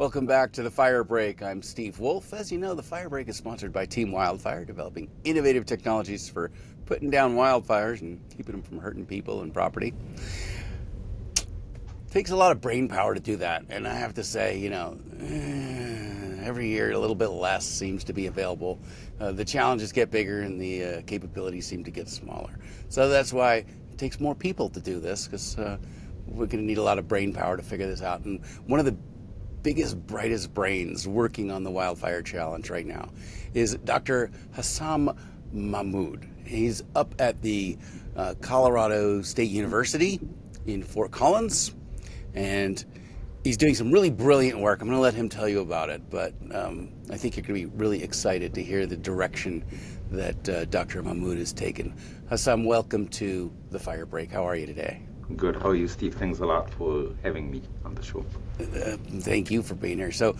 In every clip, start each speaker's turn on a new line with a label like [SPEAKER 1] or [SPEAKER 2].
[SPEAKER 1] Welcome back to the Fire Break. I'm Steve Wolf. As you know, the Fire Break is sponsored by Team Wildfire, developing innovative technologies for putting down wildfires and keeping them from hurting people and property. It takes a lot of brain power to do that, and I have to say, every year a little bit less seems to be available. The challenges get bigger and the capabilities seem to get smaller. So that's why it takes more people to do this, because we're going to need a lot of brain power to figure this out. And one of the biggest, brightest brains working on the wildfire challenge right now is Dr. Hassam Mahmoud. He's up at the Colorado State University in Fort Collins, and he's doing some really brilliant work. I'm going to let him tell you about it, but I think you're going to be really excited to hear the direction that Dr. Mahmoud has taken. Hussam, welcome to the Fire Break. How are you today?
[SPEAKER 2] Good. How are you, Steve? Thanks a lot for having me on the show.
[SPEAKER 1] Thank you for being here. So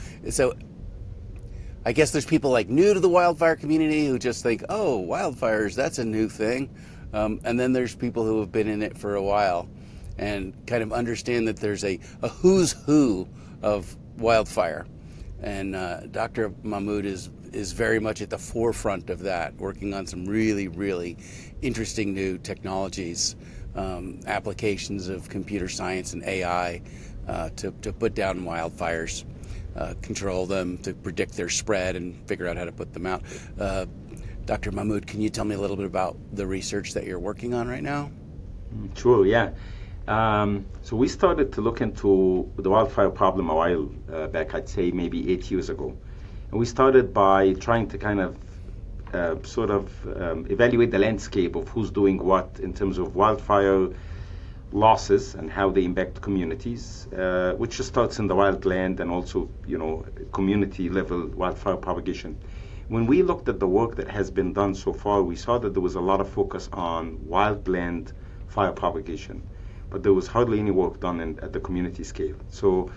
[SPEAKER 1] I guess there's people like new to the wildfire community who just think, oh, wildfires, that's a new thing. And then there's people who have been in it for a while and kind of understand that there's a who's who of wildfire. And Dr. Mahmoud is very much at the forefront of that, working on some really, really interesting new technologies, applications of computer science and AI to put down wildfires, control them, to predict their spread and figure out how to put them out. Dr. Mahmoud, can you tell me a little bit about the research that you're working on right now?
[SPEAKER 2] Sure, yeah. So we started to look into the wildfire problem a while back, I'd say maybe 8 years ago. And we started by trying to kind of evaluate the landscape of who's doing what in terms of wildfire losses and how they impact communities, which starts in the wildland and also, community level wildfire propagation. When we looked at the work that has been done so far, we saw that there was a lot of focus on wildland fire propagation, but there was hardly any work done at the community scale. So,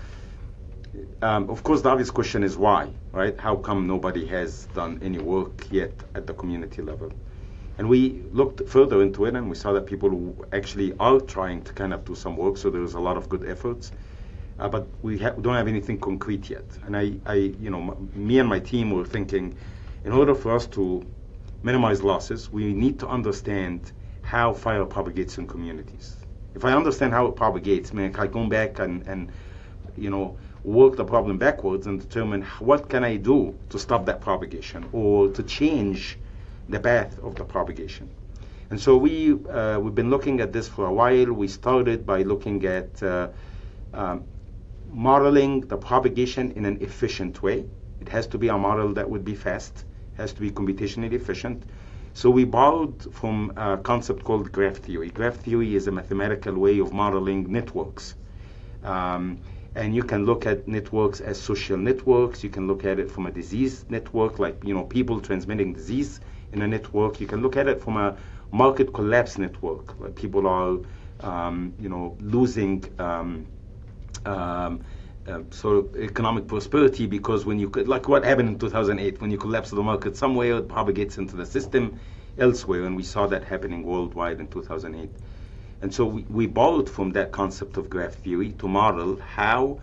[SPEAKER 2] of course, the obvious question is why, right? How come nobody has done any work yet at the community level? And we looked further into it, and we saw that people actually are trying to kind of do some work, so there's a lot of good efforts, but we don't have anything concrete yet. And me and my team were thinking, in order for us to minimize losses, we need to understand how fire propagates in communities. If I understand how it propagates, I can go back and work the problem backwards and determine what can I do to stop that propagation or to change the path of the propagation. And so we've been looking at this for a while. We started by looking at modeling the propagation in an efficient way. It has to be a model that would be fast, has to be computationally efficient. So we borrowed from a concept called graph theory. Graph theory is a mathematical way of modeling networks. And you can look at networks as social networks. You can look at it from a disease network, like people transmitting disease in a network. You can look at it from a market collapse network, like people are, losing sort of economic prosperity because when like what happened in 2008, when you collapse the market somewhere, it propagates into the system elsewhere, and we saw that happening worldwide in 2008. And so we borrowed from that concept of graph theory to model how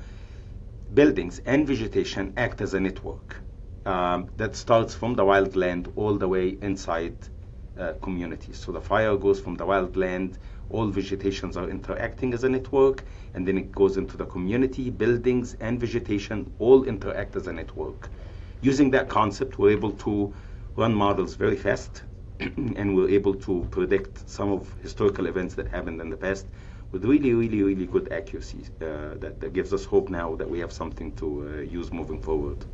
[SPEAKER 2] buildings and vegetation act as a network that starts from the wildland all the way inside communities. So the fire goes from the wildland, all vegetations are interacting as a network, and then it goes into the community, buildings and vegetation all interact as a network. Using that concept, we're able to run models very fast, and we're able to predict some of historical events that happened in the past with really, really, really good accuracy that gives us hope now that we have something to use moving forward.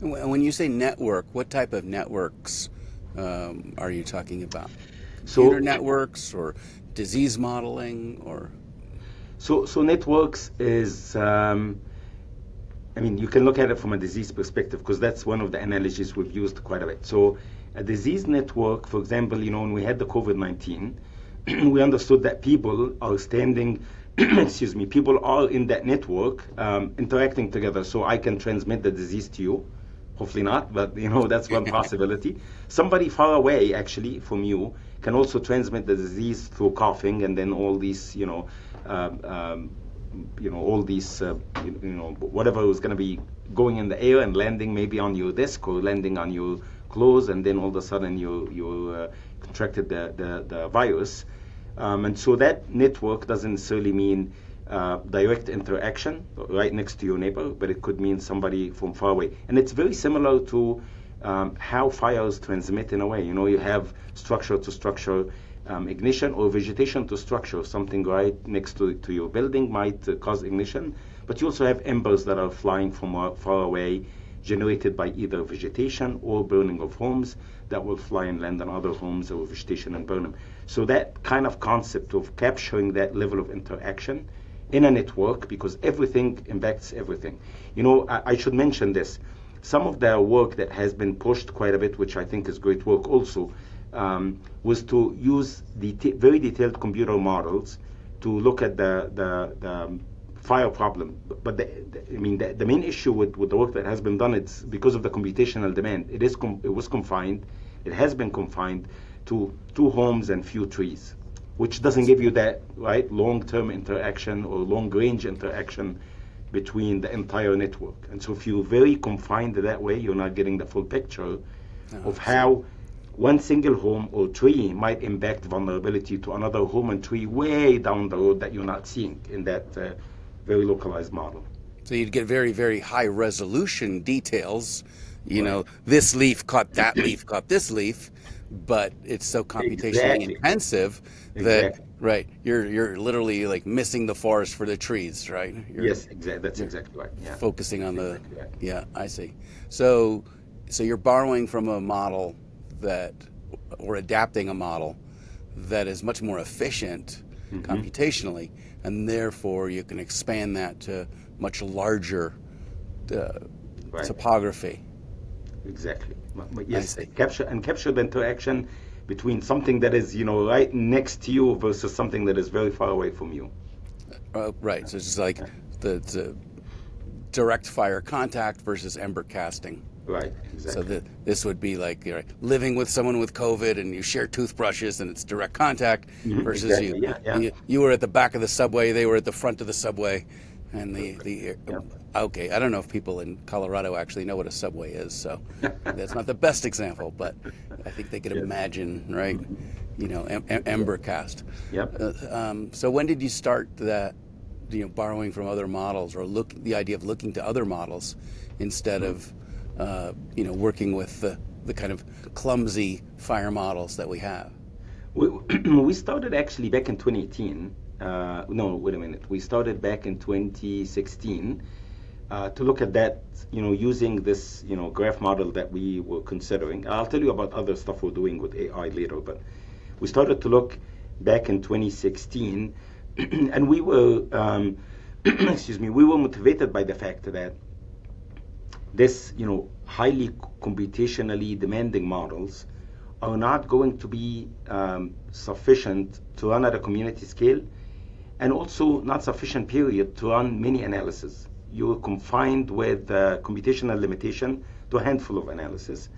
[SPEAKER 1] When you say network, what type of networks are you talking about? Computer networks or disease modeling or?
[SPEAKER 2] So networks is, you can look at it from a disease perspective because that's one of the analogies we've used quite a bit. So a disease network, for example, when we had the COVID-19, we understood that people are people are in that network interacting together. So I can transmit the disease to you. Hopefully not, but that's one possibility. Somebody far away, actually, from you can also transmit the disease through coughing, and then all these, all these, whatever was going to be going in the air and landing maybe on your desk or landing on your clothes, and then all of a sudden you contracted the virus. And so that network doesn't necessarily mean direct interaction right next to your neighbor, but it could mean somebody from far away. And it's very similar to how fires transmit in a way. You have structure to structure ignition, or vegetation to structure. Something right next to your building might cause ignition, but you also have embers that are flying from far away, generated by either vegetation or burning of homes that will fly and land on other homes or vegetation and burn them. So that kind of concept of capturing that level of interaction in a network, because everything impacts everything. I should mention this. Some of the work that has been pushed quite a bit, which I think is great work also, was to use very detailed computer models to look at the fire problem. But the main issue with the work that has been done, it's because of the computational demand. It has been confined to 2 homes and few trees, which doesn't give you that long-term interaction or long-range interaction between the entire network. And so if you're very confined that way, you're not getting the full picture of how one single home or tree might impact vulnerability to another home and tree way down the road that you're not seeing in that very localized model.
[SPEAKER 1] So you'd get very, very high resolution details. This leaf caught that leaf, caught this leaf, but it's so computationally intensive that you're literally like missing the forest for the trees, right?
[SPEAKER 2] Yes, exactly. That's exactly right. Yeah.
[SPEAKER 1] Focusing on yeah, I see. So you're borrowing from a model or adapting a model that is much more efficient computationally, and therefore you can expand that to much larger topography.
[SPEAKER 2] Exactly. Yes, capture the interaction between something that is right next to you versus something that is very far away from you.
[SPEAKER 1] Right. So it's just like the direct fire contact versus ember casting.
[SPEAKER 2] Right, exactly.
[SPEAKER 1] So this would be like living with someone with COVID and you share toothbrushes and it's direct contact versus you were at the back of the subway, they were at the front of the subway, and okay, I don't know if people in Colorado actually know what a subway is, so that's not the best example, but I think they could imagine, right? Ember cast.
[SPEAKER 2] Yep.
[SPEAKER 1] So when did you start that, borrowing from other models, or the idea of looking to other models instead of working with the kind of clumsy fire models that we have?
[SPEAKER 2] We started actually back in 2018. No, wait a minute. We started back in 2016 to look at that, using this, graph model that we were considering. I'll tell you about other stuff we're doing with AI later, but we started to look back in 2016, and we were, we were motivated by the fact that this, highly computationally demanding models are not going to be sufficient to run at a community scale, and also not sufficient, period, to run many analysis. You're confined with computational limitation to a handful of analysis.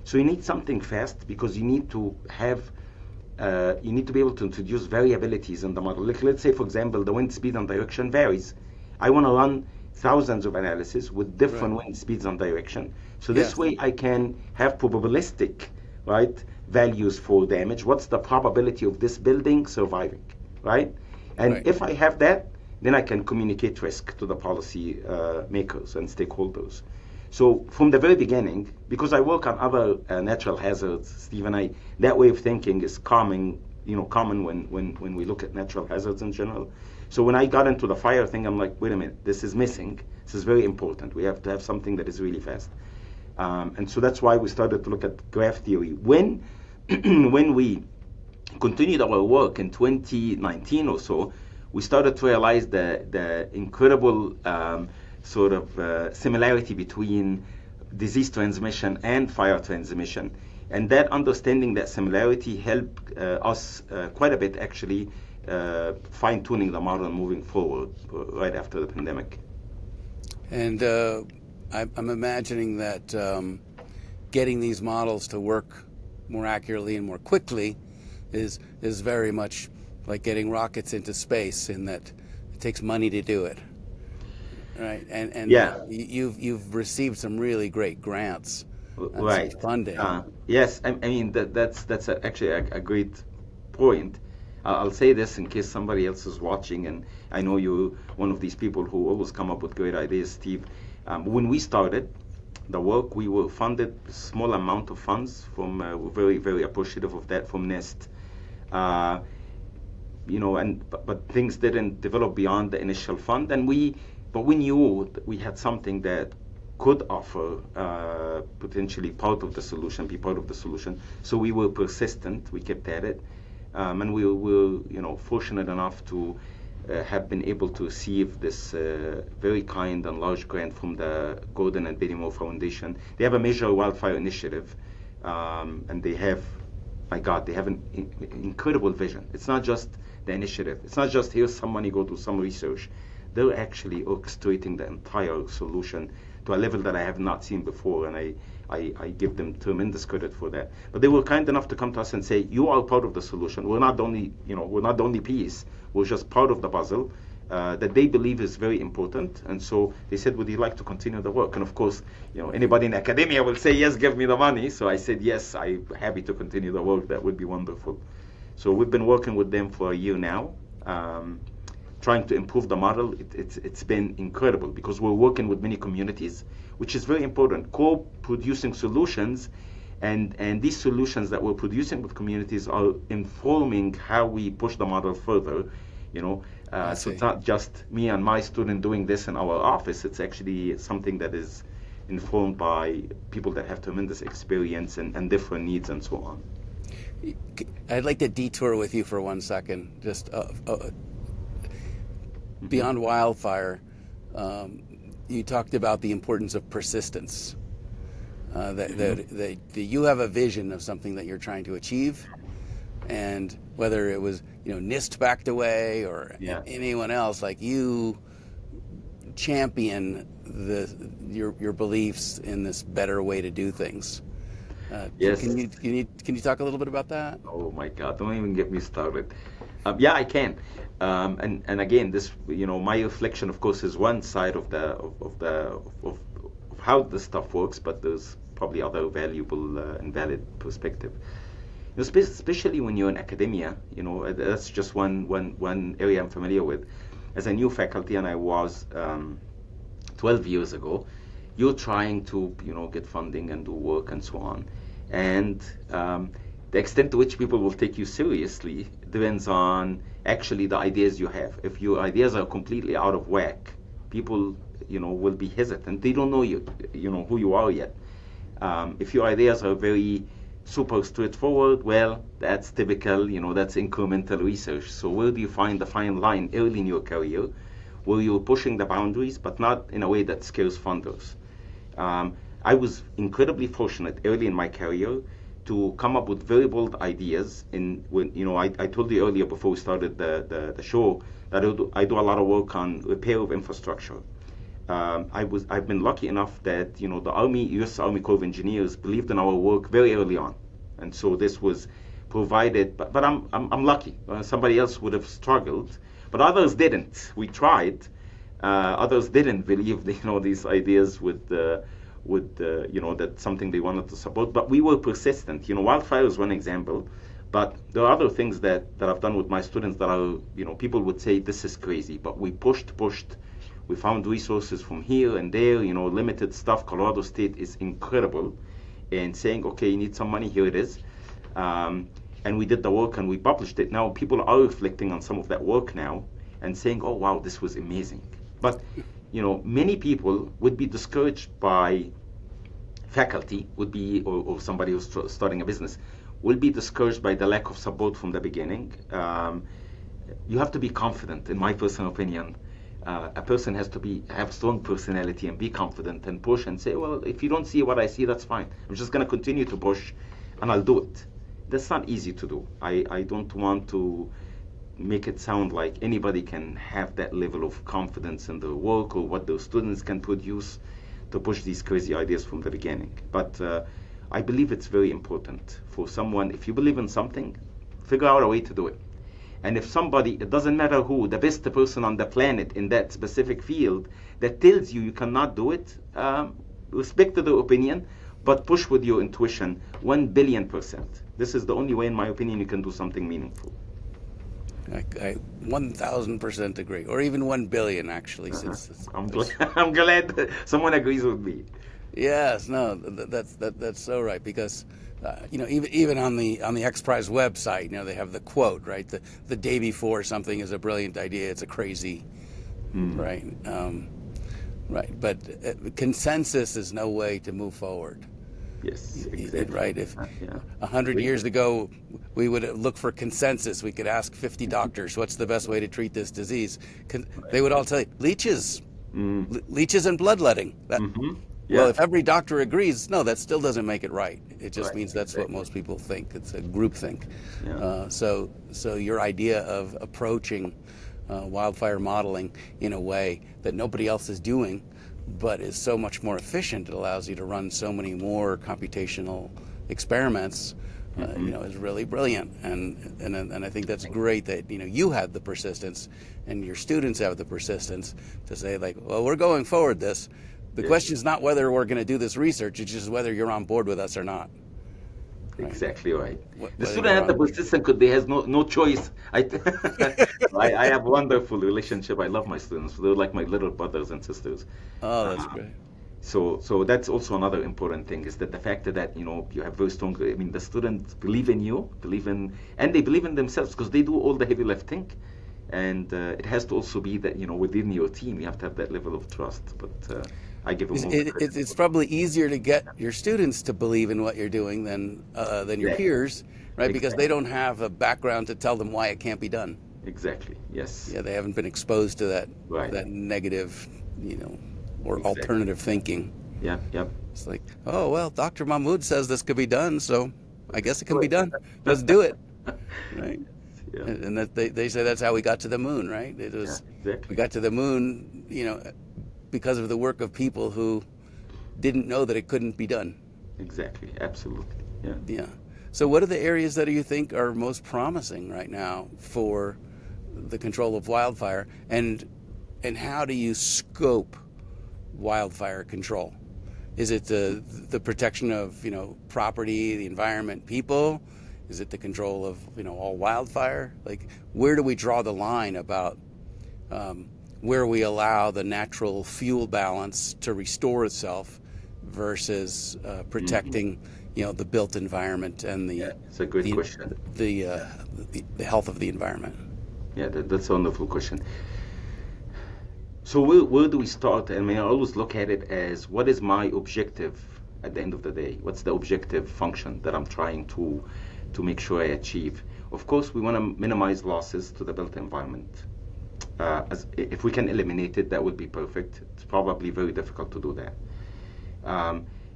[SPEAKER 2] So you need something fast, because you need to be able to introduce variabilities in the model. Like, let's say, for example, the wind speed and direction varies. I want to run thousands of analysis with different wind speeds and direction. So this way I can have probabilistic, values for damage. What's the probability of this building surviving, right? And if I have that, then I can communicate risk to the policy makers and stakeholders. So from the very beginning, because I work on other natural hazards, Steve and I, that way of thinking is common when we look at natural hazards in general. So when I got into the fire thing, I'm like, wait a minute, this is missing. This is very important. We have to have something that is really fast. And so that's why we started to look at graph theory. When we continued our work in 2019 or so, we started to realize the incredible similarity between disease transmission and fire transmission. And that understanding, that similarity, helped us quite a bit, actually, fine-tuning the model and moving forward right after the pandemic.
[SPEAKER 1] And I'm imagining that getting these models to work more accurately and more quickly is very much like getting rockets into space, in that it takes money to do it, right? And
[SPEAKER 2] Yeah.
[SPEAKER 1] you've received some really great grants and some
[SPEAKER 2] Right.
[SPEAKER 1] funding.
[SPEAKER 2] Yes, I mean that's actually a great point. I'll say this in case somebody else is watching, and I know you're one of these people who always come up with great ideas, Steve. When we started the work, we were funded a small amount of funds from, we're very, very appreciative of that from NEST. But things didn't develop beyond the initial fund, but we knew that we had something that could offer potentially part of the solution, be part of the solution. So we were persistent. We kept at it, and we were, fortunate enough to have been able to receive this very kind and large grant from the Gordon and Betty Moore Foundation. They have a major wildfire initiative, and they have, my God, they have an incredible vision. It's not just the initiative. It's not just here's some money, go do some research. They're actually orchestrating the entire solution to a level that I have not seen before, and I give them tremendous credit for that. But they were kind enough to come to us and say, you are part of the solution. We're not the only piece. We're just part of the puzzle that they believe is very important. And so they said, would you like to continue the work? And of course, anybody in academia will say, yes, give me the money. So I said, yes, I'm happy to continue the work. That would be wonderful. So we've been working with them for a year now, trying to improve the model. It's been incredible because we're working with many communities, which is very important, co-producing solutions, and these solutions that we're producing with communities are informing how we push the model further. So it's not just me and my student doing this in our office. It's actually something that is informed by people that have tremendous experience and different needs and so on.
[SPEAKER 1] I'd like to detour with you for 1 second, just beyond wildfire. You talked about the importance of persistence. That you have a vision of something that you're trying to achieve, and whether it was NIST backed away or anyone else, like you champion your beliefs in this better way to do things.
[SPEAKER 2] Yes.
[SPEAKER 1] Can you talk a little bit about that?
[SPEAKER 2] Oh my God! Don't even get me started. Yeah, I can. And again, this my reflection, of course, is one side of how this stuff works, but there's probably other valuable and valid perspective. Especially when you're in academia, that's just one area I'm familiar with. As a new faculty, and I was 12 years ago, you're trying to get funding and do work and so on, and the extent to which people will take you seriously depends on actually the ideas you have. If your ideas are completely out of whack, people will be hesitant. They don't know who you are yet. If your ideas are very super straightforward, well, that's typical, that's incremental research. So where do you find the fine line early in your career where you're pushing the boundaries, but not in a way that scares funders? I was incredibly fortunate early in my career to come up with very bold ideas. I told you earlier before we started the show that I do a lot of work on repair of infrastructure. I've been lucky enough that the U.S. Army Corps of Engineers believed in our work very early on, and so this was provided. But I'm lucky. Somebody else would have struggled, but others didn't. We tried. Others didn't believe these ideas with that's something they wanted to support. But we were persistent. Wildfire is one example, but there are other things that I've done with my students that are people would say this is crazy, but we pushed. We found resources from here and there, limited stuff. Colorado State is incredible in saying, okay, you need some money, here it is. And we did the work and we published it. Now people are reflecting on some of that work now and saying, oh, wow, this was amazing. But, many people would be discouraged by faculty, or somebody who's starting a business, will be discouraged by the lack of support from the beginning. You have to be confident, in my personal opinion. A person has to have strong personality and be confident and push and say, well, if you don't see what I see, that's fine. I'm just going to continue to push and I'll do it. That's not easy to do. I don't want to make it sound like anybody can have that level of confidence in their work or what their students can produce to push these crazy ideas from the beginning. But I believe it's very important for someone, if you believe in something, figure out a way to do it. And if somebody, it doesn't matter who, the best person on the planet in that specific field, that tells you you cannot do it, respect the opinion, but push with your intuition 1,000,000,000%. This is the only way, in my opinion, you can do something meaningful.
[SPEAKER 1] I 1,000% agree, or even 1 billion actually.
[SPEAKER 2] I'm glad that someone agrees with me.
[SPEAKER 1] Yes, no, that's so right, because even on the X Prize website, they have the quote, right? The day before something is a brilliant idea, it's a crazy, right? Right, but consensus is no way to move forward.
[SPEAKER 2] Yes, exactly.
[SPEAKER 1] Right. If 100 years ago we would look for consensus, we could ask 50 doctors, what's the best way to treat this disease? They would all tell you, leeches, leeches and bloodletting. Well, if every doctor agrees, no, that still doesn't make it right. It just means that's what most people think. It's a group think. So your idea of approaching wildfire modeling in a way that nobody else is doing, but is so much more efficient, it allows you to run so many more computational experiments, is really brilliant. And I think that's great that you have the persistence and your students have the persistence to say, like, well, we're going forward this. The question is not whether we're going to do this research, it's just whether you're on board with us or not.
[SPEAKER 2] Right. Exactly right. The student has the persistence because they has no choice. I have a wonderful relationship. I love my students. They're like my little brothers and sisters.
[SPEAKER 1] Oh, that's great.
[SPEAKER 2] So that's also another important thing, is that the fact that you have very strong. I mean, the students believe in you, and they believe in themselves because they do all the heavy lifting, and it has to also be that within your team you have to have that level of trust. But I give them
[SPEAKER 1] it's probably easier to get your students to believe in what you're doing than your peers, right? Exactly. Because they don't have a background to tell them why it can't be done.
[SPEAKER 2] Exactly. Yes.
[SPEAKER 1] Yeah, they haven't been exposed to that that negative, or alternative thinking.
[SPEAKER 2] Yeah. Yep.
[SPEAKER 1] It's like, oh well, Dr. Mahmoud says this could be done, so I guess it can be done. Let's do it, right? Yeah. And that they say that's how we got to the moon, right? It was we got to the moon, because of the work of people who didn't know that it couldn't be done.
[SPEAKER 2] Exactly. Absolutely. Yeah.
[SPEAKER 1] Yeah. So what are the areas that you think are most promising right now for the control of wildfire, and how do you scope wildfire control? Is it the protection of property, the environment, people? Is it the control of all wildfire? Like, where do we draw the line about where we allow the natural fuel balance to restore itself versus protecting the built environment and
[SPEAKER 2] it's a good question.
[SPEAKER 1] The health of the environment.
[SPEAKER 2] Yeah, that's a wonderful question. So where do we start? I mean, I always look at it as, what is my objective at the end of the day? What's the objective function that I'm trying to make sure I achieve? Of course, we want to minimize losses to the built environment. If we can eliminate it, that would be perfect. It's probably very difficult to do that.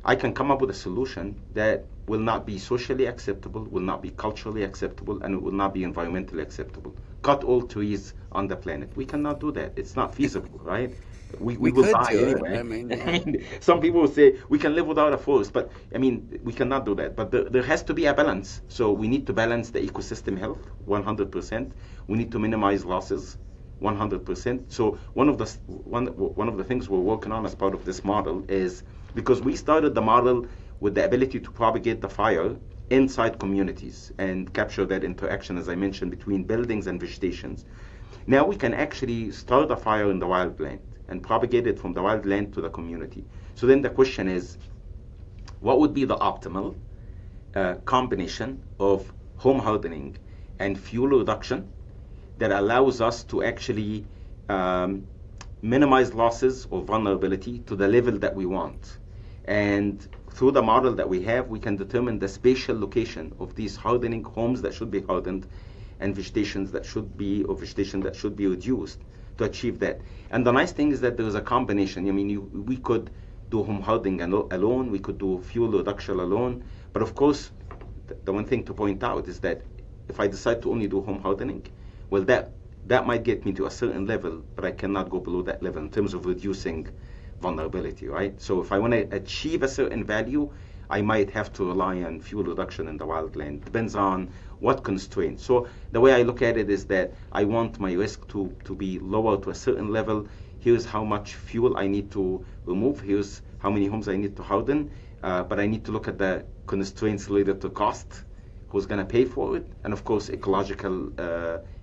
[SPEAKER 2] I can come up with a solution that will not be socially acceptable, will not be culturally acceptable, and it will not be environmentally acceptable. Cut all trees on the planet. We cannot do that. It's not feasible, right? We will die anyway.
[SPEAKER 1] I mean,
[SPEAKER 2] some people will say we can live without a forest, but I mean, we cannot do that. But there has to be a balance. So we need to balance the ecosystem health 100%. We need to minimize losses 100%. So one of the things we're working on as part of this model is, because we started the model with the ability to propagate the fire inside communities and capture that interaction, as I mentioned, between buildings and vegetations. Now we can actually start a fire in the wildland and propagate it from the wildland to the community. So then the question is, what would be the optimal combination of home hardening and fuel reduction that allows us to actually minimize losses or vulnerability to the level that we want? And through the model that we have, we can determine the spatial location of these hardening homes that should be hardened and vegetation that should be reduced to achieve that. And the nice thing is that there is a combination. I mean, we could do home hardening alone, we could do fuel reduction alone, but of course, the one thing to point out is that if I decide to only do home hardening, well, that might get me to a certain level, but I cannot go below that level in terms of reducing vulnerability, right? So if I want to achieve a certain value, I might have to rely on fuel reduction in the wildland. Depends on what constraints. So the way I look at it is that I want my risk to be lower to a certain level. Here's how much fuel I need to remove. Here's how many homes I need to harden. But I need to look at the constraints related to cost, who's going to pay for it, and of course ecological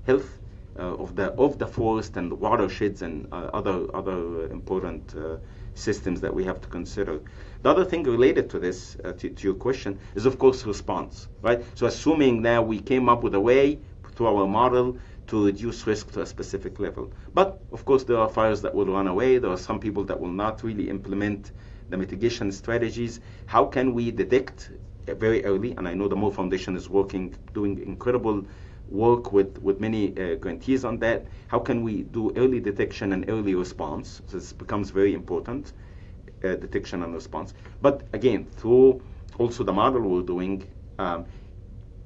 [SPEAKER 2] health of the forest and the watersheds and other important systems that we have to consider. The other thing related to this, to your question, is of course response, right? So assuming now we came up with a way through our model to reduce risk to a specific level. But of course there are fires that will run away. There are some people that will not really implement the mitigation strategies. How can we detect very early? And I know the Moore Foundation is doing incredible work with many grantees on that. How can we do early detection and early response? So this becomes very important, detection and response. But again, through also the model we're doing,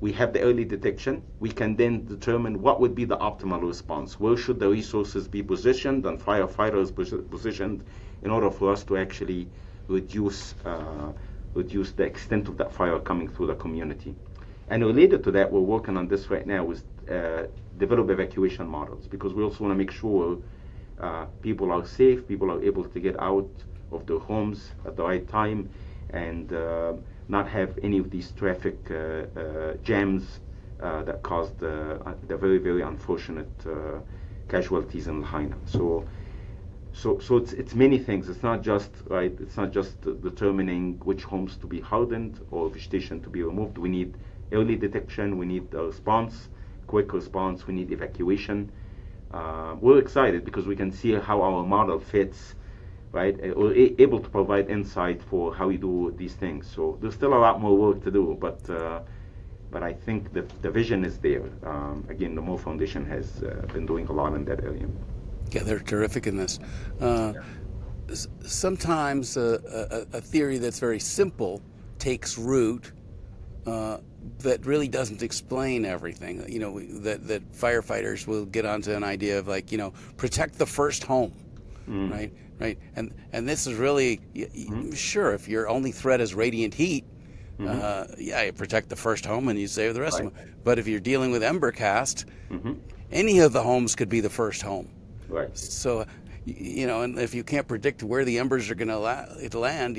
[SPEAKER 2] we have the early detection. We can then determine what would be the optimal response. Where should the resources be positioned and firefighters positioned in order for us to actually reduce the extent of that fire coming through the community. And related to that, we're working on this right now with develop evacuation models, because we also want to make sure people are safe, people are able to get out of their homes at the right time, and not have any of these traffic jams that caused the very, very unfortunate casualties in Lahaina. So it's many things. It's not just right. It's not just determining which homes to be hardened or vegetation to be removed. We need early detection. We need a response, quick response. We need evacuation. We're excited because we can see how our model fits, right? We're able to provide insight for how we do these things. So there's still a lot more work to do, but I think the vision is there. Again, the Moore Foundation has been doing a lot in that area.
[SPEAKER 1] Yeah, they're terrific in this. Sometimes a theory that's very simple takes root that really doesn't explain everything. You know, that firefighters will get onto an idea of like, you know, protect the first home, right? Right. And this is really, sure, if your only threat is radiant heat, yeah, you protect the first home and you save the rest of them. But if you're dealing with ember cast, any of the homes could be the first home.
[SPEAKER 2] Right.
[SPEAKER 1] So, you know, and if you can't predict where the embers are going to land,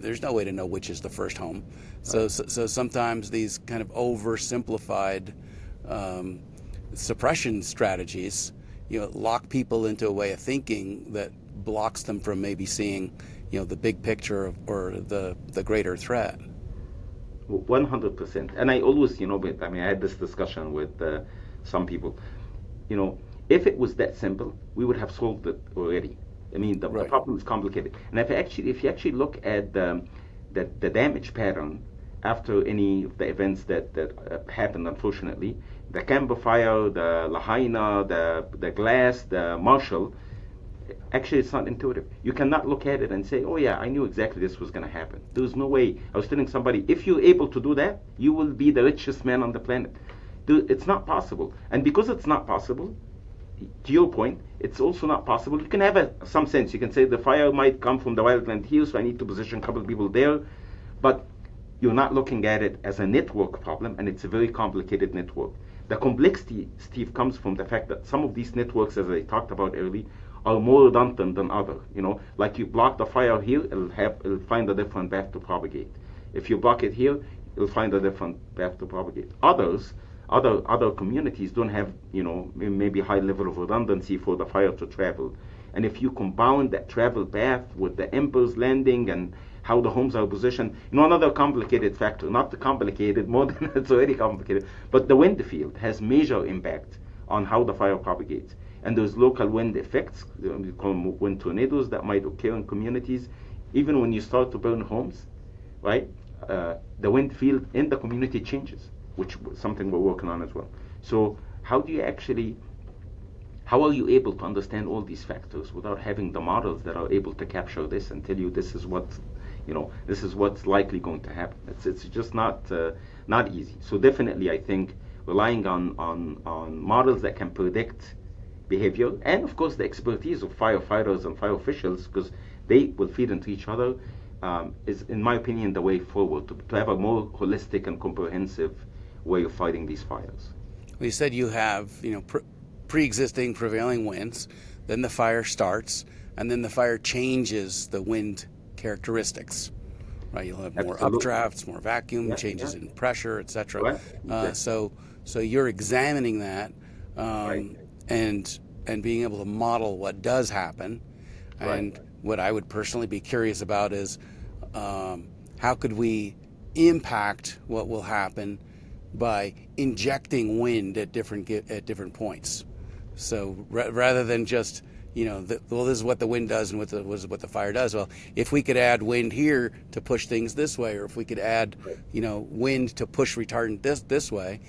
[SPEAKER 1] there's no way to know which is the first home. So sometimes these kind of oversimplified suppression strategies, you know, lock people into a way of thinking that blocks them from maybe seeing, you know, the big picture or the greater threat.
[SPEAKER 2] 100%. And I always, you know, I mean, I had this discussion with some people, you know. If it was that simple, we would have solved it already. I mean, the problem is complicated. And if you actually look at the damage pattern after any of the events that happened, unfortunately, the Camber fire, the Lahaina, the Glass, the Marshall, actually it's not intuitive. You cannot look at it and say, oh yeah, I knew exactly this was going to happen. There's no way. I was telling somebody, if you're able to do that, you will be the richest man on the planet. It's not possible. And because it's not possible, to your point, it's also not possible. You can have some sense. You can say the fire might come from the wildland here, so I need to position a couple of people there. But you're not looking at it as a network problem, and it's a very complicated network. The complexity, Steve, comes from the fact that some of these networks, as I talked about earlier, are more redundant than others. You know, like you block the fire here, it'll find a different path to propagate. If you block it here, it'll find a different path to propagate. Other communities don't have, you know, maybe high level of redundancy for the fire to travel. And if you compound that travel path with the embers landing and how the homes are positioned, you know, another complicated factor, not complicated, more than it's already complicated, but the wind field has major impact on how the fire propagates. And there's local wind effects, we call them wind tornadoes, that might occur in communities. Even when you start to burn homes, right, the wind field in the community changes, which is something we're working on as well. So how are you able to understand all these factors without having the models that are able to capture this and tell you this is what, you know, this is what's likely going to happen? It's just not easy. So definitely, I think relying on models that can predict behavior, and of course the expertise of firefighters and fire officials, because they will feed into each other, is, in my opinion, the way forward to have a more holistic and comprehensive way of fighting these fires.
[SPEAKER 1] Well, you said you have, pre-existing prevailing winds, then the fire starts, and then the fire changes the wind characteristics. Right, you'll have more
[SPEAKER 2] Absolutely.
[SPEAKER 1] updrafts, more vacuum,
[SPEAKER 2] Yeah,
[SPEAKER 1] changes
[SPEAKER 2] yeah.
[SPEAKER 1] in pressure, etc.
[SPEAKER 2] Right. Exactly.
[SPEAKER 1] So you're examining that,
[SPEAKER 2] Right.
[SPEAKER 1] and being able to model what does happen. And
[SPEAKER 2] Right.
[SPEAKER 1] what I would personally be curious about is how could we impact what will happen by injecting wind at different points. So rather than just well, this is what the wind does and what the fire does. Well, if we could add wind here to push things this way, or if we could add, wind to push retardant this way,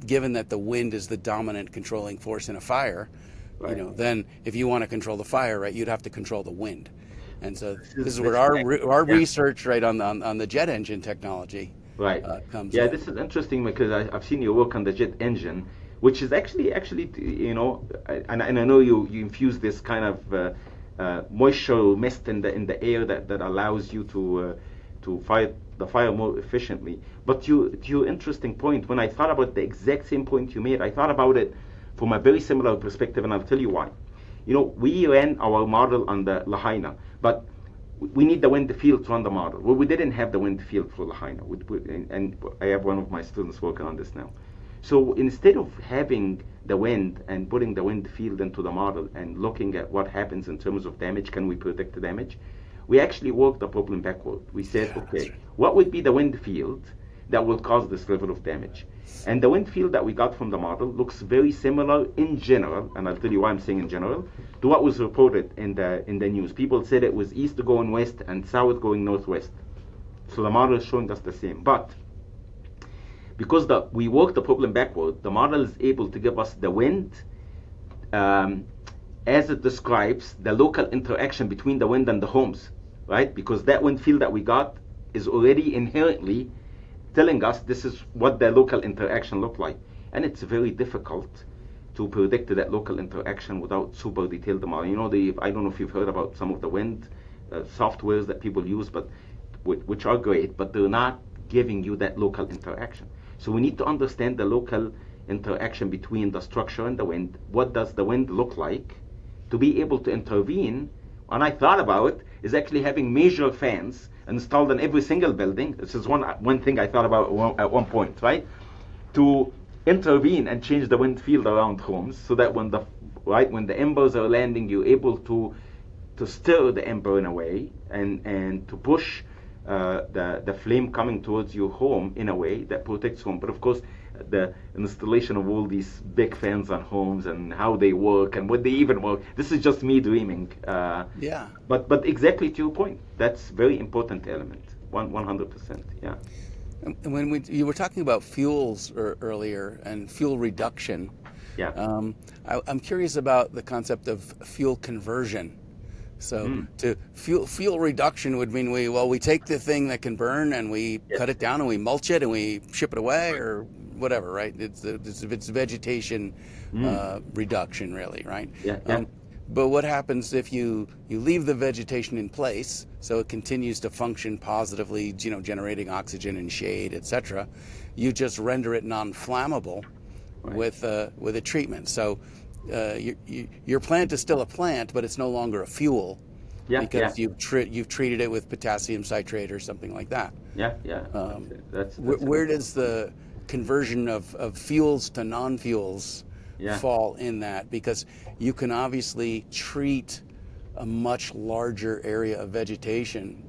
[SPEAKER 1] given that the wind is the dominant controlling force in a fire,
[SPEAKER 2] Right.
[SPEAKER 1] then if you want to control the fire, right, you'd have to control the wind. And so this is where
[SPEAKER 2] This
[SPEAKER 1] our
[SPEAKER 2] yeah.
[SPEAKER 1] research, right, on the jet engine technology
[SPEAKER 2] Right.
[SPEAKER 1] comes
[SPEAKER 2] Yeah,
[SPEAKER 1] in.
[SPEAKER 2] this is interesting because I've seen your work on the jet engine, which is actually, and I know you infuse this kind of moisture mist in the air that allows you to fight the fire more efficiently. But to your interesting point, when I thought about the exact same point you made, I thought about it from a very similar perspective, and I'll tell you why. We ran our model on the Lahaina, but we need the wind field to run the model. Well, we didn't have the wind field for Lahaina, and I have one of my students working on this now. So instead of having the wind and putting the wind field into the model and looking at what happens in terms of damage, can we predict the damage? We actually worked the problem backward. We said, okay, what would be the wind field that will cause this level of damage? And the wind field that we got from the model looks very similar in general, and I'll tell you why I'm saying in general, to what was reported in the news. People said it was east going west and south going northwest. So the model is showing us the same. But because we worked the problem backward, the model is able to give us the wind as it describes the local interaction between the wind and the homes, right? Because that wind field that we got is already inherently telling us this is what the local interaction looked like. And it's very difficult to predict that local interaction without super detailed model. I don't know if you've heard about some of the wind softwares that people use, but which are great, but they're not giving you that local interaction. So we need to understand the local interaction between the structure and the wind. What does the wind look like to be able to intervene? And I thought about is actually having major fans installed in every single building. This is one thing I thought about at one point, right? To intervene and change the wind field around homes so that when the embers are landing, you're able to stir the ember in a way and to push the flame coming towards your home in a way that protects home. But of course, the installation of all these big fans on homes and how they work and what they even work. This is just me dreaming.
[SPEAKER 1] Yeah.
[SPEAKER 2] But exactly to your point, that's very important element. 100%. Yeah.
[SPEAKER 1] And when you were talking about fuels earlier and fuel reduction,
[SPEAKER 2] Yeah.
[SPEAKER 1] I'm curious about the concept of fuel conversion. So to fuel reduction would mean we take the thing that can burn and we cut it down and we mulch it and we ship it away or whatever, right? It's vegetation reduction, really, right?
[SPEAKER 2] Yeah.
[SPEAKER 1] But what happens if you leave the vegetation in place so it continues to function positively, generating oxygen and shade, etc. You just render it non-flammable with a treatment. So your plant is still a plant, but it's no longer a fuel because you've treated it with potassium citrate or something like that.
[SPEAKER 2] Yeah. That's
[SPEAKER 1] where does the conversion of fuels to non-fuels fall in that? Because you can obviously treat a much larger area of vegetation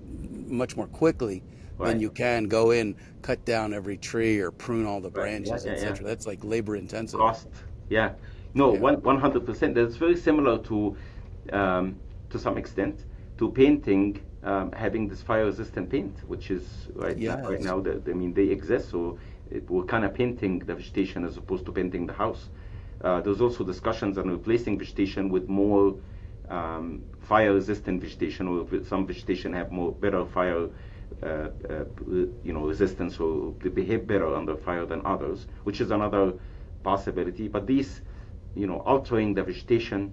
[SPEAKER 1] much more quickly than you can go in, cut down every tree or prune all the branches, etc. That's like labor intensive.
[SPEAKER 2] Cost. Yeah. No, 100%. That's very similar to some extent, to painting, having this fire-resistant paint, which is right now. They exist. So we're kind of painting the vegetation as opposed to painting the house. There's also discussions on replacing vegetation with more fire-resistant vegetation, or some vegetation have better fire resistance, or they behave better under fire than others, which is another possibility. But these altering the vegetation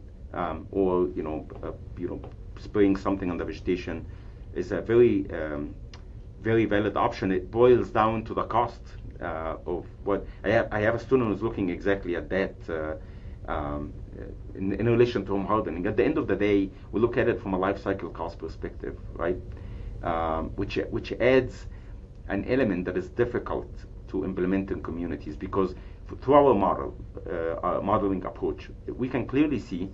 [SPEAKER 2] or spraying something on the vegetation is a very valid option. It boils down to the cost of what I have a student who's looking exactly at that in relation to home hardening. At the end of the day, we look at it from a life cycle cost perspective, right? Which adds an element that is difficult to implement in communities, because through our modeling approach, we can clearly see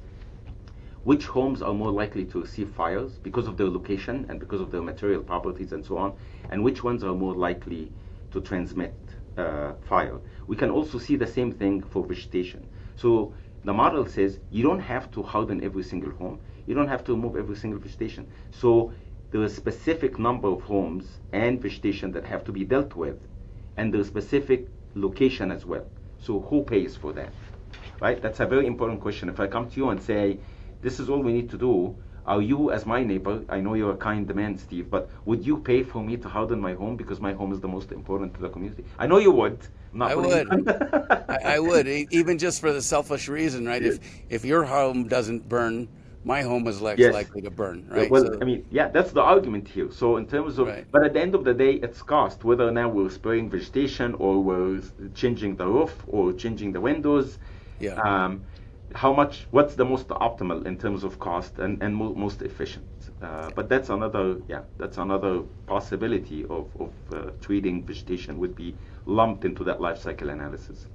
[SPEAKER 2] which homes are more likely to receive fires because of their location and because of their material properties and so on, and which ones are more likely to transmit fire. We can also see the same thing for vegetation. So the model says you don't have to harden every single home, you don't have to remove every single vegetation. So there is a specific number of homes and vegetation that have to be dealt with, and there's specific location as well. So who pays for that, right? That's a very important question. If I come to you and say, this is all we need to do, are you, as my neighbor, I know you're a kind man, Steve, but would you pay for me to harden my home because my home is the most important to the community? I know you would.
[SPEAKER 1] I would. I would, even just for the selfish reason, right?
[SPEAKER 2] Yes.
[SPEAKER 1] If your home doesn't burn, my home is less
[SPEAKER 2] Yes.
[SPEAKER 1] likely to burn, right?
[SPEAKER 2] Well,
[SPEAKER 1] So,
[SPEAKER 2] I mean, yeah, that's the argument here. So in terms of,
[SPEAKER 1] right.
[SPEAKER 2] but at the end of the day, it's cost, whether now we're spraying vegetation or we're changing the roof or changing the windows.
[SPEAKER 1] Yeah.
[SPEAKER 2] What's the most optimal in terms of cost and most efficient? But that's another possibility of treating vegetation would be lumped into that life cycle analysis.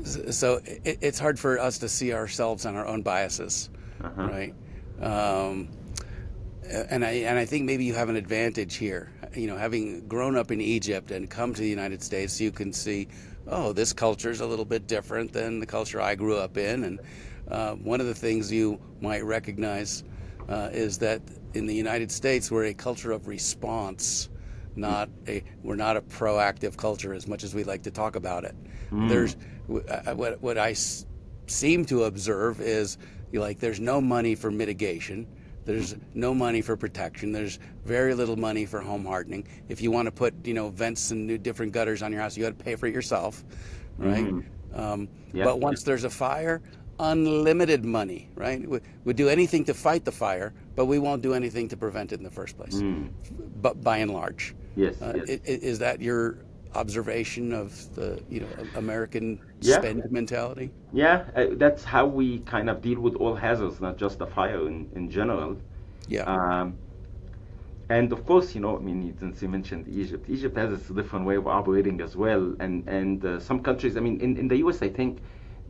[SPEAKER 1] So it's hard for us to see ourselves and our own biases, right? And I think maybe you have an advantage here. You know, having grown up in Egypt and come to the United States, you can see, oh, this culture is a little bit different than the culture I grew up in. And one of the things you might recognize is that in the United States, we're a culture of response. We're not a proactive culture as much as we like to talk about it. There's what I seem to observe is there's no money for mitigation, there's no money for protection, there's very little money for home hardening. If you want to put vents and new different gutters on your house, you got to pay for it yourself, right? But once there's a fire, unlimited money, right? We do anything to fight the fire, but we won't do anything to prevent it in the first place. But by and large,
[SPEAKER 2] yes.
[SPEAKER 1] Is that your observation of the American spend mentality?
[SPEAKER 2] Yeah, that's how we kind of deal with all hazards, not just the fire in general.
[SPEAKER 1] Yeah.
[SPEAKER 2] And of course, I mean, since you mentioned Egypt, Egypt has a different way of operating as well. And some countries, I mean, in the US, I think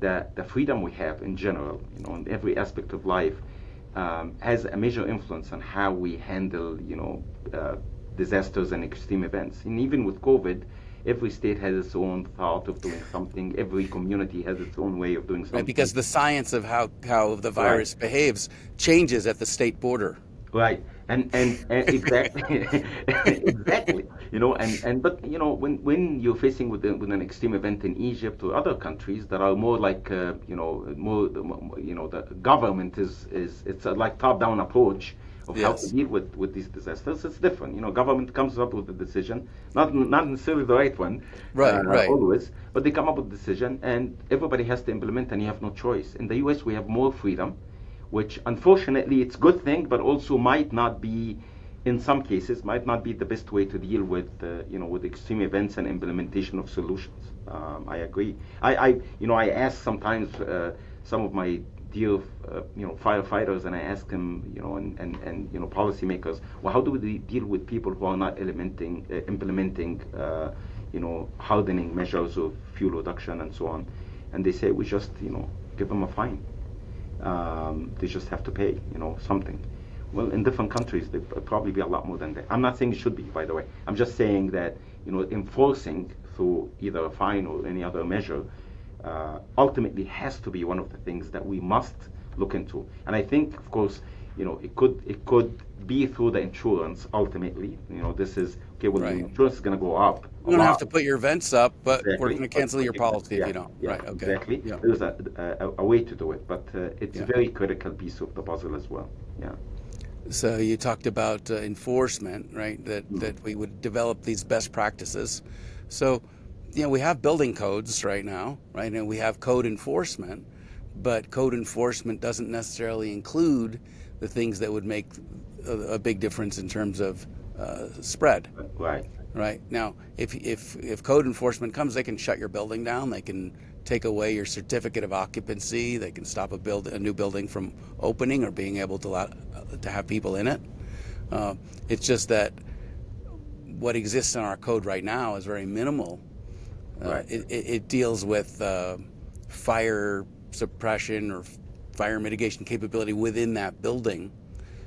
[SPEAKER 2] the freedom we have in general, in every aspect of life, has a major influence on how we handle, disasters and extreme events. And even with COVID, every state has its own thought of doing something. Every community has its own way of doing something.
[SPEAKER 1] Right, because the science of how the virus behaves changes at the state border.
[SPEAKER 2] Right, and exactly, exactly. But when you're facing with an extreme event in Egypt or other countries that are more like the government is it's like top-down approach of how to deal with these disasters. It's different. Government comes up with a decision, not necessarily the right one,
[SPEAKER 1] right.
[SPEAKER 2] always, but they come up with a decision, and everybody has to implement, and you have no choice. In the U.S., we have more freedom, which unfortunately it's a good thing, but also might not be, in some cases, might not be the best way to deal with with extreme events and implementation of solutions. I agree. I ask sometimes some of my dear firefighters, and I ask them and policymakers, well, how do we deal with people who are not implementing hardening measures of fuel reduction and so on? And they say we just give them a fine. They just have to pay something. Well, in different countries, there probably be a lot more than that. I'm not saying it should be, by the way. I'm just saying that enforcing through either a fine or any other measure ultimately has to be one of the things that we must look into. And I think, of course, it could be through the insurance ultimately. This is okay. Well,
[SPEAKER 1] Right.
[SPEAKER 2] the insurance is going to go up.
[SPEAKER 1] You don't have to put your vents up, but
[SPEAKER 2] Exactly.
[SPEAKER 1] we're going to cancel your policy if you don't.
[SPEAKER 2] Yeah,
[SPEAKER 1] Right. Okay.
[SPEAKER 2] exactly.
[SPEAKER 1] Yeah.
[SPEAKER 2] There's a way to do it, but it's a
[SPEAKER 1] Yeah.
[SPEAKER 2] very critical piece of the puzzle as well. Yeah.
[SPEAKER 1] So you talked about enforcement, right? That we would develop these best practices. So, we have building codes right now, right? And we have code enforcement, but code enforcement doesn't necessarily include the things that would make a big difference in terms of spread.
[SPEAKER 2] Right.
[SPEAKER 1] Right. Now, if code enforcement comes, they can shut your building down. They can take away your certificate of occupancy. They can stop a new building from opening or being able to have people in it. It's just that what exists in our code right now is very minimal.
[SPEAKER 2] Right.
[SPEAKER 1] It deals with fire suppression or fire mitigation capability within that building,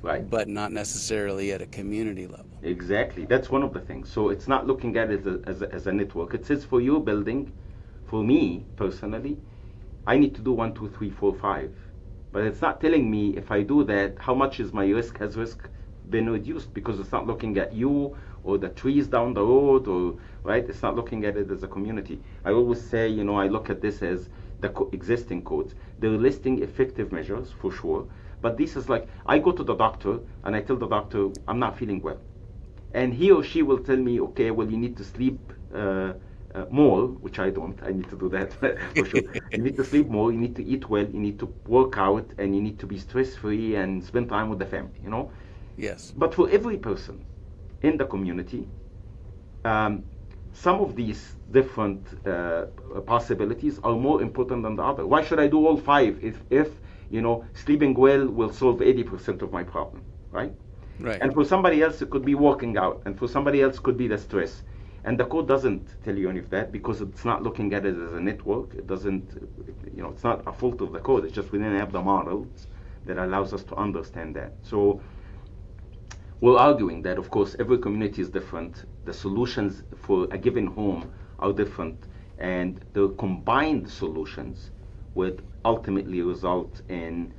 [SPEAKER 2] Right.
[SPEAKER 1] but not necessarily at a community level.
[SPEAKER 2] Exactly. That's one of the things. So it's not looking at it as a network. It says for your building, for me personally, I need to do 1, 2, 3, 4, 5. But it's not telling me if I do that, how much is my risk, has risk been reduced, because it's not looking at you or the trees down the road, or right. It's not looking at it as a community. I always say, I look at this as the existing codes. They're listing effective measures for sure, but this is like I go to the doctor and I tell the doctor I'm not feeling well, and he or she will tell me, okay, well, you need to sleep more, which I don't. I need to do that for sure. You need to sleep more, you need to eat well, you need to work out, and you need to be stress-free and spend time with the family,
[SPEAKER 1] Yes.
[SPEAKER 2] But for every person in the community, some of these different possibilities are more important than the other. Why should I do all 5 if sleeping well will solve 80% of my problem, right?
[SPEAKER 1] Right.
[SPEAKER 2] And for somebody else, it could be working out, and for somebody else, could be the stress. And the code doesn't tell you any of that because it's not looking at it as a network. It doesn't, it's not a fault of the code. It's just we didn't have the models that allows us to understand that. So we're arguing that, of course, every community is different. The solutions for a given home are different, and the combined solutions would ultimately result in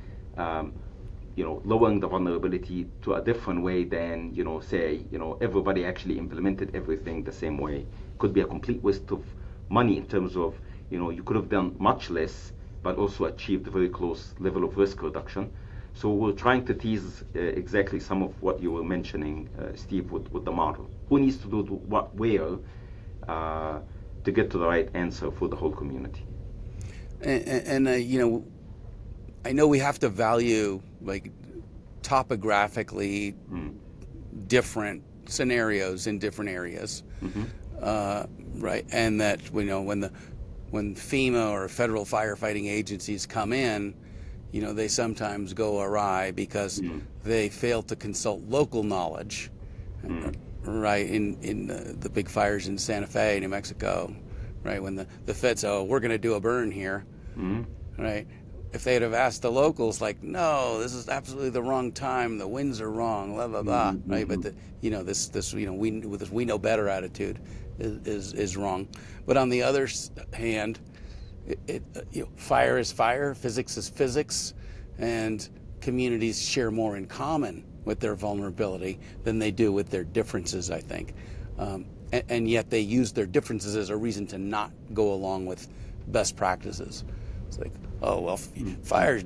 [SPEAKER 2] lowering the vulnerability to a different way than, say, everybody actually implemented everything the same way. Could be a complete waste of money in terms of, you could have done much less, but also achieved a very close level of risk reduction. So we're trying to tease exactly some of what you were mentioning, Steve, with the model. Who needs to do what where to get to the right answer for the whole community?
[SPEAKER 1] And I know we have to value like topographically different scenarios in different areas, right? And that when FEMA or federal firefighting agencies come in, they sometimes go awry because they fail to consult local knowledge, right? In the big fires in Santa Fe, New Mexico, right? When the feds say, oh, we're going to do a burn here, right? If they'd have asked the locals, like, no, this is absolutely the wrong time, the winds are wrong, blah blah blah, right? But this we know better attitude is wrong. But on the other hand, fire is fire, physics is physics, and communities share more in common with their vulnerability than they do with their differences, I think. And yet they use their differences as a reason to not go along with best practices. It's like, oh, well, fire's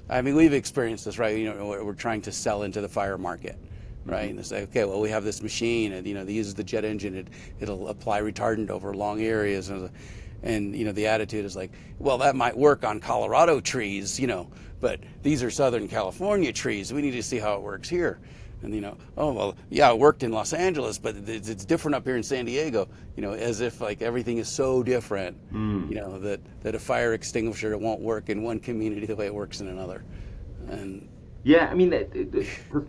[SPEAKER 1] I mean, we've experienced this, right? We're trying to sell into the fire market, right? And they say, okay, well, we have this machine, and it uses the jet engine. It'll apply retardant over long areas, and the attitude is like, well, that might work on Colorado trees, but these are Southern California trees. We need to see how it works here. And oh, well, yeah, it worked in Los Angeles, but it's different up here in San Diego. As if like everything is so different, that a fire extinguisher won't work in one community the way it works in another. And
[SPEAKER 2] yeah, I mean, to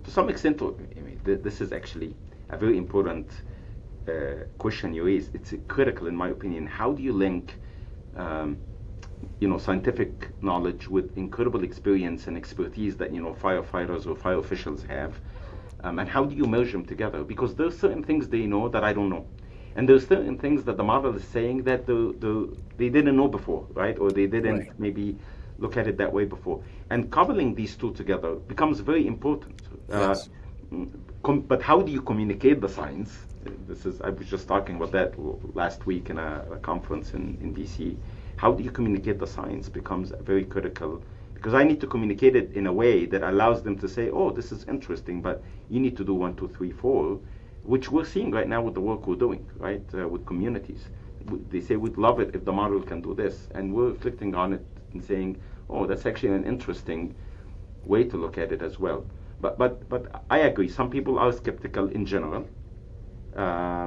[SPEAKER 2] some extent, this is actually a very important question you raised. It's critical, in my opinion. How do you link, scientific knowledge with incredible experience and expertise that firefighters or fire officials have? And how do you merge them together? Because there's certain things they know that I don't know. And there's certain things that the model is saying that they didn't know before, right? Or they didn't maybe look at it that way before. And coupling these two together becomes very important.
[SPEAKER 1] Yes.
[SPEAKER 2] But how do you communicate the science? I was just talking about that last week in a conference in DC. How do you communicate the science becomes very critical, because I need to communicate it in a way that allows them to say, oh, this is interesting, but you need to do 1, 2, 3, 4, which we're seeing right now with the work we're doing, right, with communities. They say, we'd love it if the model can do this, and we're reflecting on it and saying, oh, that's actually an interesting way to look at it as well. But I agree. Some people are skeptical in general.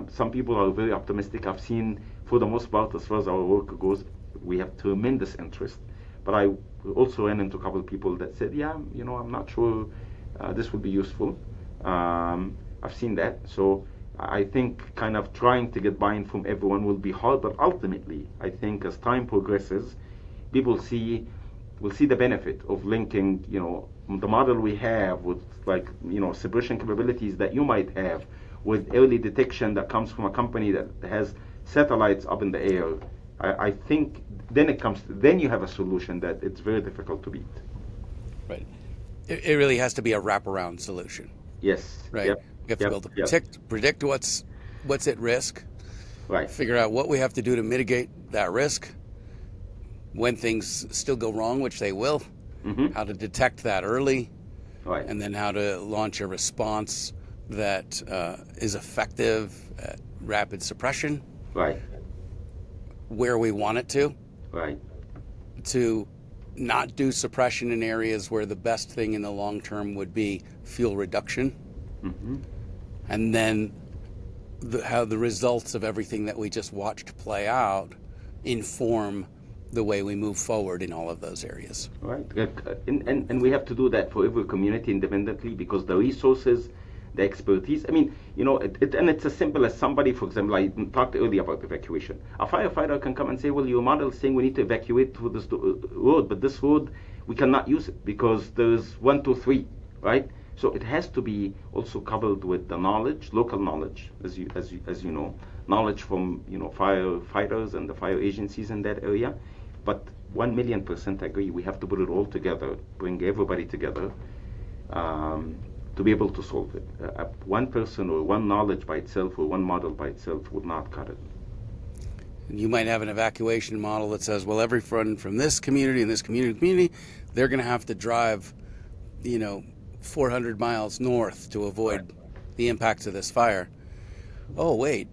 [SPEAKER 2] Some people are very optimistic. I've seen, for the most part, as far as our work goes, we have tremendous interest. But I also ran into a couple of people that said, yeah, I'm not sure this would be useful. I've seen that. So I think kind of trying to get buy-in from everyone will be hard, but ultimately, I think as time progresses, people will see the benefit of linking, the model we have with suppression capabilities that you might have with early detection that comes from a company that has satellites up in the air. I think then you have a solution that it's very difficult to beat.
[SPEAKER 1] Right. It really has to be a wraparound solution.
[SPEAKER 2] Yes.
[SPEAKER 1] Right.
[SPEAKER 2] Yep.
[SPEAKER 1] You have to be able to predict what's at risk.
[SPEAKER 2] Right.
[SPEAKER 1] Figure out what we have to do to mitigate that risk. When things still go wrong, which they will, how to detect that early,
[SPEAKER 2] right,
[SPEAKER 1] and then how to launch a response that is effective at rapid suppression,
[SPEAKER 2] right,
[SPEAKER 1] where we want it to,
[SPEAKER 2] right,
[SPEAKER 1] to not do suppression in areas where the best thing in the long term would be fuel reduction, and then how the results of everything that we just watched play out inform the way we move forward in all of those areas.
[SPEAKER 2] Right, and we have to do that for every community independently, because the resources, the expertise, and it's as simple as somebody, for example, I talked earlier about evacuation. A firefighter can come and say, well, your model is saying we need to evacuate through this road, but this road, we cannot use it because there's 1, 2, 3, right? So it has to be also coupled with the knowledge, local knowledge, as you know, knowledge from firefighters and the fire agencies in that area. But 1,000,000% agree. We have to put it all together, bring everybody together to be able to solve it. One person or one knowledge by itself or one model by itself would not cut it.
[SPEAKER 1] You might have an evacuation model that says, well, everyone from this community and this community, they're going to have to drive, 400 miles north to avoid the impacts of this fire. Oh, wait,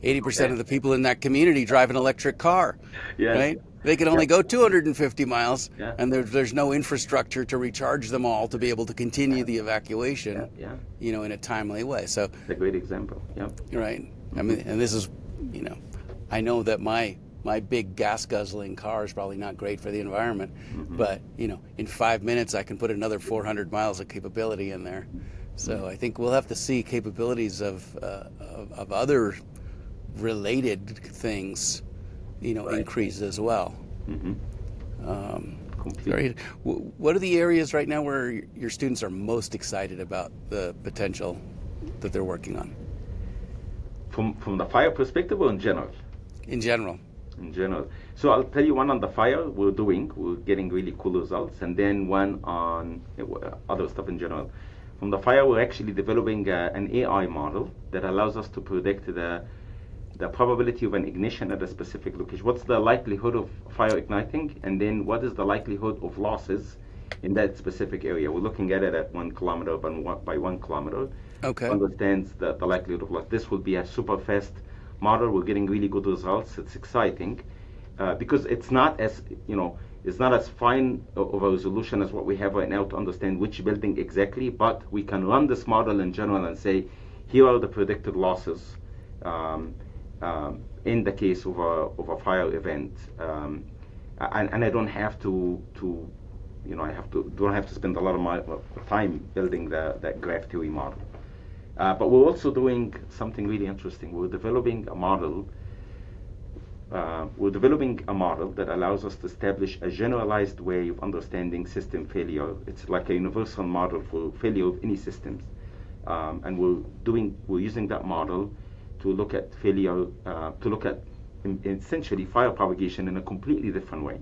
[SPEAKER 1] 80% of the people in that community drive an electric car, right? They can only go 250 miles, and there's no infrastructure to recharge them all to be able to continue the evacuation, in a timely way. So
[SPEAKER 2] it's a great example. Yeah.
[SPEAKER 1] Right. I mean, and this is, I know that my big gas guzzling car is probably not great for the environment, but in 5 minutes I can put another 400 miles of capability in there. So I think we'll have to see capabilities of other related things, increase as well. What are the areas right now where your students are most excited about the potential that they're working on?
[SPEAKER 2] From the fire perspective or in general?
[SPEAKER 1] In general.
[SPEAKER 2] In general. So I'll tell you one on the fire we're getting really cool results, and then one on other stuff in general. From the fire, we're actually developing an AI model that allows us to predict the probability of an ignition at a specific location. What's the likelihood of fire igniting, and then what is the likelihood of losses in that specific area? We're looking at it at 1 kilometer by 1 kilometer.
[SPEAKER 1] Okay.
[SPEAKER 2] Understands the likelihood of loss. This will be a super fast model. We're getting really good results. It's exciting because it's not as fine of a resolution as what we have right now to understand which building exactly, but we can run this model in general and say, here are the predicted losses in the case of a fire event, and I don't have to don't have to spend a lot of time building that graph theory model. But we're also doing something really interesting. We're developing a model. That allows us to establish a generalized way of understanding system failure. It's like a universal model for failure of any systems, and we're using that model to look at failure, to look at essentially fire propagation in a completely different way.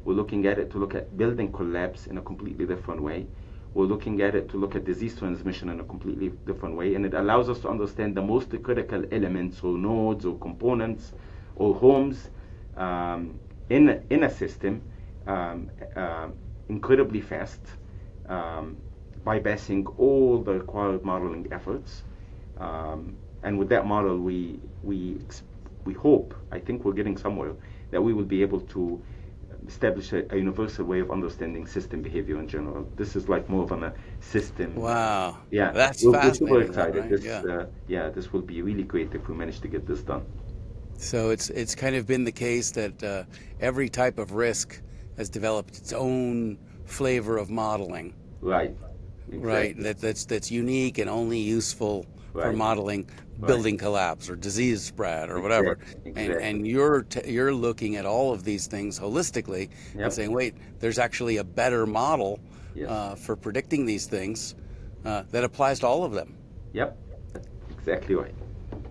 [SPEAKER 2] We're looking at it to look at building collapse in a completely different way. We're looking at it to look at disease transmission in a completely different way, and it allows us to understand the most critical elements or nodes or components or homes in a system incredibly fast, bypassing all the required modeling efforts. And with that model, we hope, I think we're getting somewhere, that we will be able to establish a universal way of understanding system behavior in general. This is like more of a system.
[SPEAKER 1] Wow.
[SPEAKER 2] Yeah,
[SPEAKER 1] That's
[SPEAKER 2] we're super
[SPEAKER 1] fascinating, though,
[SPEAKER 2] excited.
[SPEAKER 1] right?
[SPEAKER 2] This,
[SPEAKER 1] Yeah.
[SPEAKER 2] yeah, this will be really great if we manage to get this done.
[SPEAKER 1] So it's kind of been the case that every type of risk has developed its own flavor of modeling,
[SPEAKER 2] Right.
[SPEAKER 1] right?
[SPEAKER 2] Exactly.
[SPEAKER 1] That's unique and only useful for
[SPEAKER 2] Right.
[SPEAKER 1] modeling
[SPEAKER 2] Right.
[SPEAKER 1] building collapse or disease spread or whatever.
[SPEAKER 2] Exactly.
[SPEAKER 1] And
[SPEAKER 2] Exactly.
[SPEAKER 1] you're looking at all of these things holistically and
[SPEAKER 2] Yep.
[SPEAKER 1] saying, wait, there's actually a better model
[SPEAKER 2] Yes.
[SPEAKER 1] for predicting these things that applies to all of them.
[SPEAKER 2] Yep. Exactly right.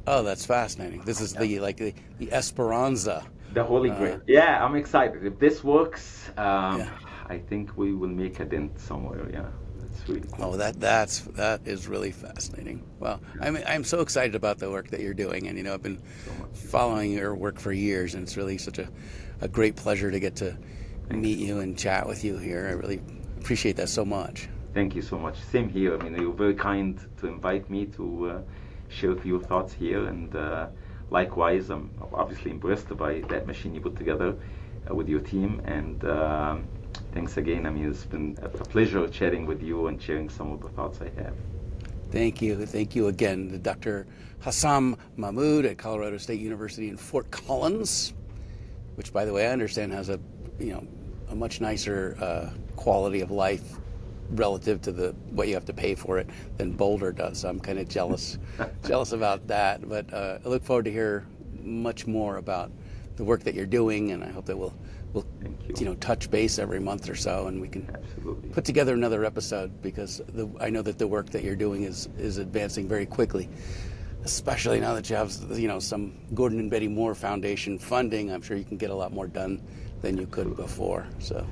[SPEAKER 1] Oh, that's fascinating. This is the Esperanza.
[SPEAKER 2] The Holy
[SPEAKER 1] Uh,
[SPEAKER 2] Grail. Yeah, I'm excited. If this works,
[SPEAKER 1] yeah.
[SPEAKER 2] I think we will make a dent somewhere. Yeah, that's really cool.
[SPEAKER 1] Oh, that is really fascinating. Well, I'm so excited about the work that you're doing, and I've been
[SPEAKER 2] So much.
[SPEAKER 1] following your work for years, and it's really such a great pleasure to get to meet you and chat with you here. I really appreciate that so much.
[SPEAKER 2] Thank you so much. Same here. I mean, you're very kind to invite me to share your thoughts here, and likewise, I'm obviously impressed by that machine you put together with your team. And thanks again. I mean, it's been a pleasure chatting with you and sharing some of the thoughts I have.
[SPEAKER 1] Thank you again, Dr. Hassam Mahmoud at Colorado State University in Fort Collins, which, by the way, I understand has a much nicer quality of life relative to what you have to pay for it than Boulder does. So I'm kind of jealous about that. But I look forward to hear much more about the work that you're doing, and I hope that we'll
[SPEAKER 2] Thank you.
[SPEAKER 1] touch base every month or so, and we can
[SPEAKER 2] Absolutely.
[SPEAKER 1] put together another episode, because I know that the work that you're doing is advancing very quickly, especially now that you have some Gordon and Betty Moore Foundation funding. I'm sure you can get a lot more done than you could before. So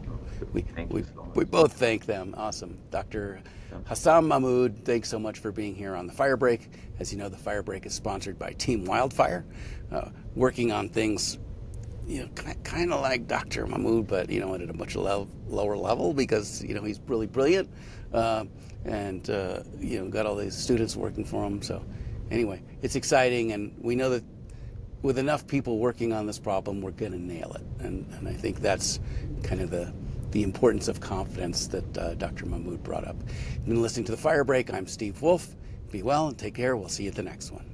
[SPEAKER 2] Thank you so much.
[SPEAKER 1] we both thank them. Awesome. Dr. Hassam Mahmoud, thanks so much for being here on the Fire Break. As you know, the Fire Break is sponsored by Team Wildfire, working on things kind of like Dr. Mahmoud, but at a much lower level, because he's really brilliant, and got all these students working for him. So anyway, it's exciting, and we know that with enough people working on this problem, we're going to nail it. And I think that's kind of the importance of confidence that Dr. Mahmoud brought up. You've been listening to the Fire Break. I'm Steve Wolf. Be well and take care. We'll see you at the next one.